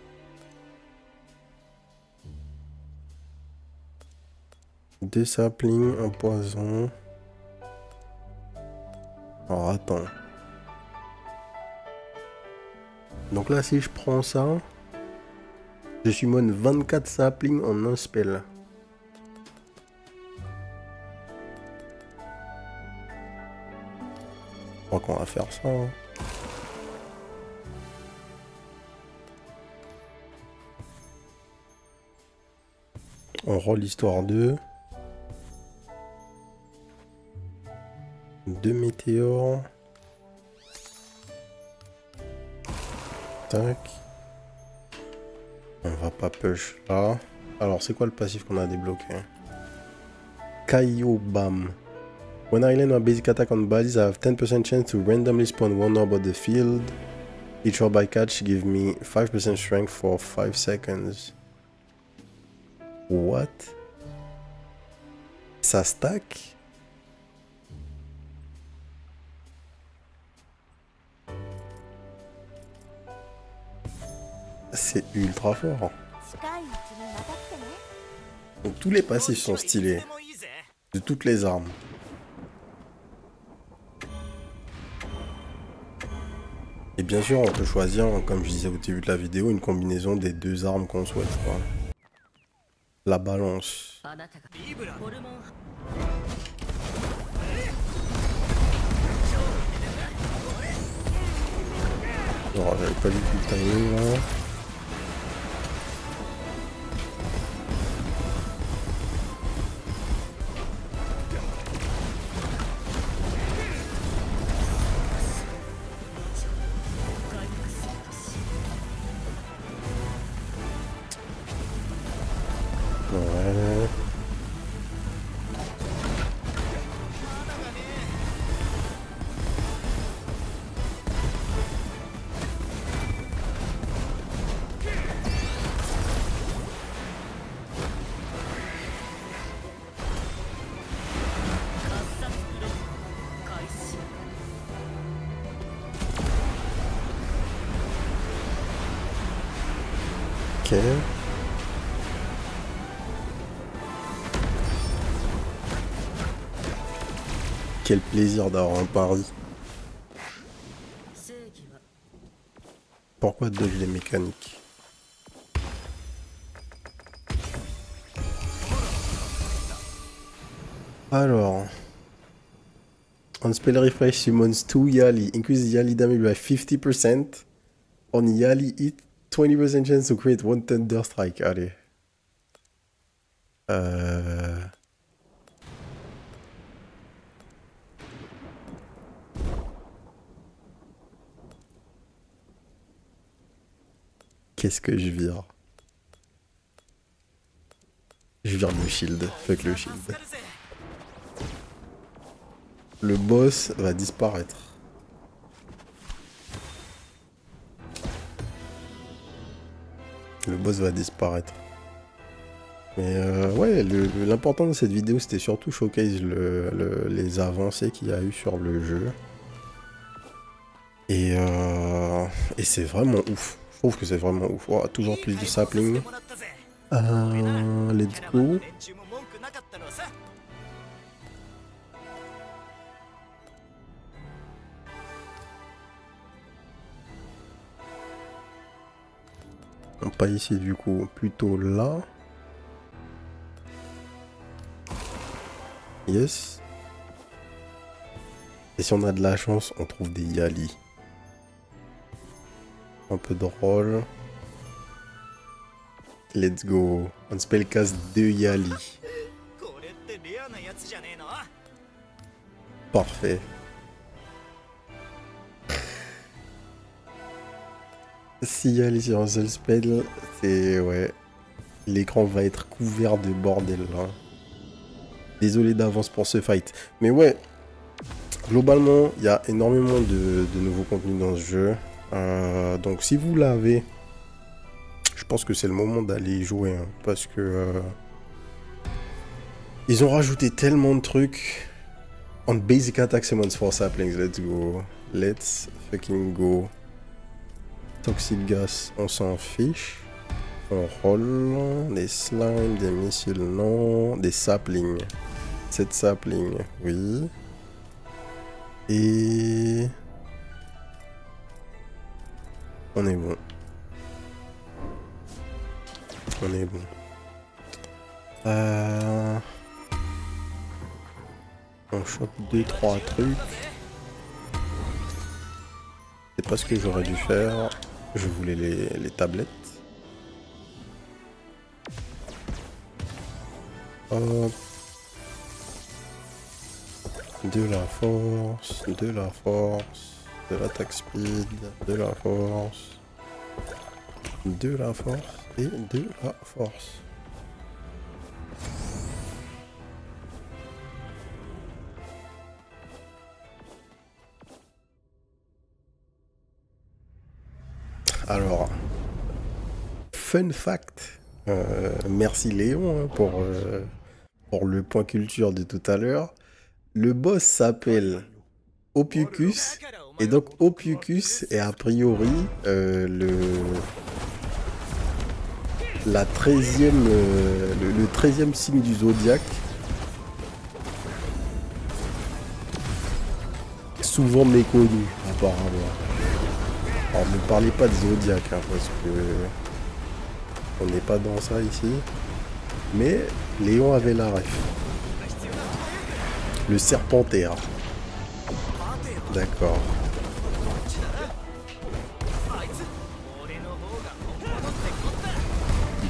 Speaker 1: Des saplings, un poison. Alors attends. Donc là si je prends ça, je summon 24 saplings en un spell. Je crois qu'on va faire ça. Hein. On roll histoire 2. 2 météores. Tac. On va pas push là. Alors c'est quoi le passif qu'on a débloqué? Kaiobam. When I land my basic attack on bodies, I have 10% chance to randomly spawn one orb on the field. Each orb I catch give me 5% strength for 5 seconds. What? Ça stack? C'est ultra fort. Donc tous les passifs sont stylés. De toutes les armes. Et bien sûr, on peut choisir, comme je disais au début de la vidéo, une combinaison des deux armes qu'on souhaite. Quoi. La balance. Alors, j'avais pas du tout le timing là. Ouais. Ok. Quel plaisir d'avoir un pari. Pourquoi dodge les mécaniques? Alors. On spell refresh summons 2 Yali. Increase Yali damage by 50%. On Yali hit 20% chance to create 1 Thunder Strike. Allez. Qu'est-ce que je vire? Je vire le shield. Fuck le shield. Le boss va disparaître. Le boss va disparaître. Mais ouais, l'important de cette vidéo, c'était surtout showcase les avancées qu'il y a eu sur le jeu. Et c'est vraiment ouf. Je trouve que c'est vraiment ouf. Oh, toujours plus de sapling. Let's go. Pas ici du coup, plutôt là. Yes. Et si on a de la chance, on trouve des Yali. Un peu drôle. Let's go. On spellcast 2 Yali. Parfait. Si Yali sur un seul spell, c'est... ouais. L'écran va être couvert de bordel là. Désolé d'avance pour ce fight. Mais ouais, globalement, il y a énormément de nouveaux contenus dans ce jeu. Donc si vous l'avez, je pense que c'est le moment d'aller y jouer. Hein, parce que... ils ont rajouté tellement de trucs. On basic attack summons for saplings. Let's go. Let's fucking go. Toxic gas, on s'en fiche. On roll. Des slimes, des missiles, non. Des saplings. 7 saplings, oui. Et... on est bon. On est bon. On chope 2-3 trucs. C'est pas ce que j'aurais dû faire. Je voulais les tablettes. Hop. De la force, de la force, de l'attaque speed, de la force, de la force et de la force. Alors, fun fact, merci Léon hein, pour le point culture de tout à l'heure. Le boss s'appelle Ophiuchus, et donc Ophiuchus est a priori le 13e signe du zodiaque. Souvent méconnu, apparemment. Alors ne parlez pas de zodiaque, hein, parce que on n'est pas dans ça ici. Mais Léon avait la ref. Le serpentaire. D'accord.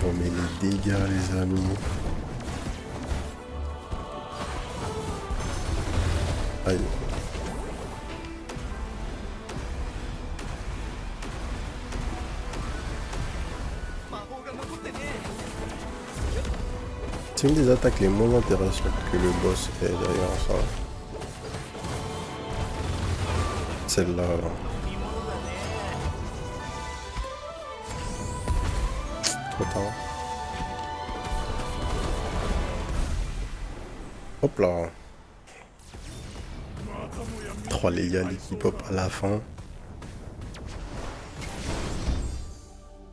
Speaker 1: Oh mais les dégâts les amis. Aïe. C'est une des attaques les moins intéressantes que le boss est derrière ça. Celle-là. Trop tard. Hop là. 3 les Yali qui pop à la fin.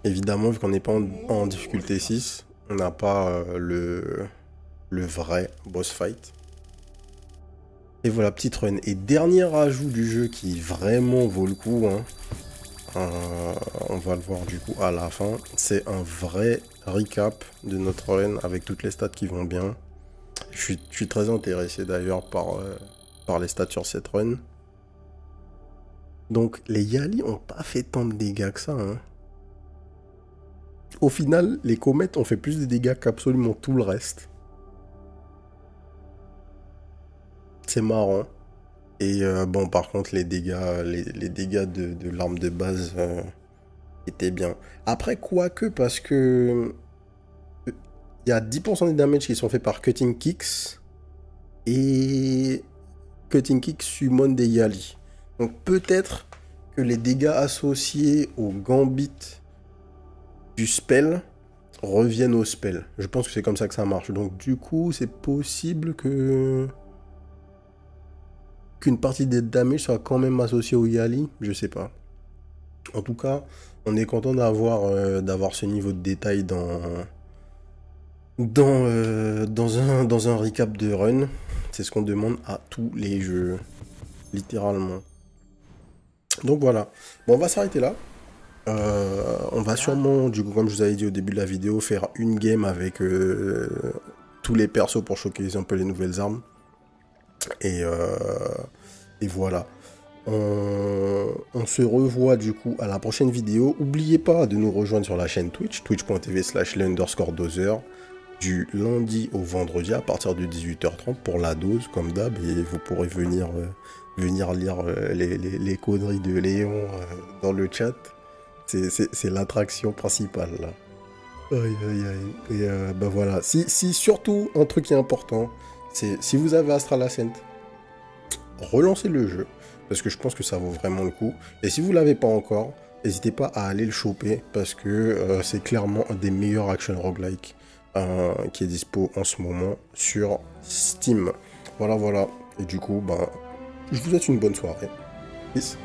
Speaker 1: Évidemment, vu qu'on n'est pas en difficulté 6, on n'a pas le vrai boss fight. Et voilà, petite run. Et dernier ajout du jeu qui vraiment vaut le coup, hein. On va le voir du coup à la fin. C'est un vrai recap de notre run avec toutes les stats qui vont bien. Je suis très intéressé d'ailleurs par les stats sur cette run. Donc les Yali ont pas fait tant de dégâts que ça, hein. Au final, les comètes ont fait plus de dégâts qu'absolument tout le reste. C'est marrant. Et bon, par contre, les dégâts de l'arme de base étaient bien. Après, quoique, parce que il y a 10% des damages qui sont faits par Cutting Kicks. Et Cutting Kicks summon des Yali. Donc peut-être que les dégâts associés au Gambit du spell reviennent au spell. Je pense que c'est comme ça que ça marche. Donc du coup, c'est possible que qu'une partie des damages soit quand même associée au Yali. Je sais pas. En tout cas, on est content d'avoir ce niveau de détail dans un recap de run. C'est ce qu'on demande à tous les jeux. Littéralement. Donc voilà. Bon, on va s'arrêter là. On va sûrement, du coup, comme je vous avais dit au début de la vidéo, faire une game avec tous les persos pour showcaser un peu les nouvelles armes. Et voilà. On se revoit du coup à la prochaine vidéo. N'oubliez pas de nous rejoindre sur la chaîne Twitch, twitch.tv/le_dose, du lundi au vendredi à partir de 18h30 pour la dose, comme d'hab. Et vous pourrez venir lire les conneries de Léon dans le chat. C'est l'attraction principale là. Aïe aïe aïe. Et ben voilà. Si surtout un truc qui est important, c'est si vous avez Astral Ascent, relancez le jeu. Parce que je pense que ça vaut vraiment le coup. Et si vous ne l'avez pas encore, n'hésitez pas à aller le choper. Parce que c'est clairement un des meilleurs action roguelike qui est dispo en ce moment sur Steam. Voilà, voilà. Et du coup, ben, je vous souhaite une bonne soirée. Peace.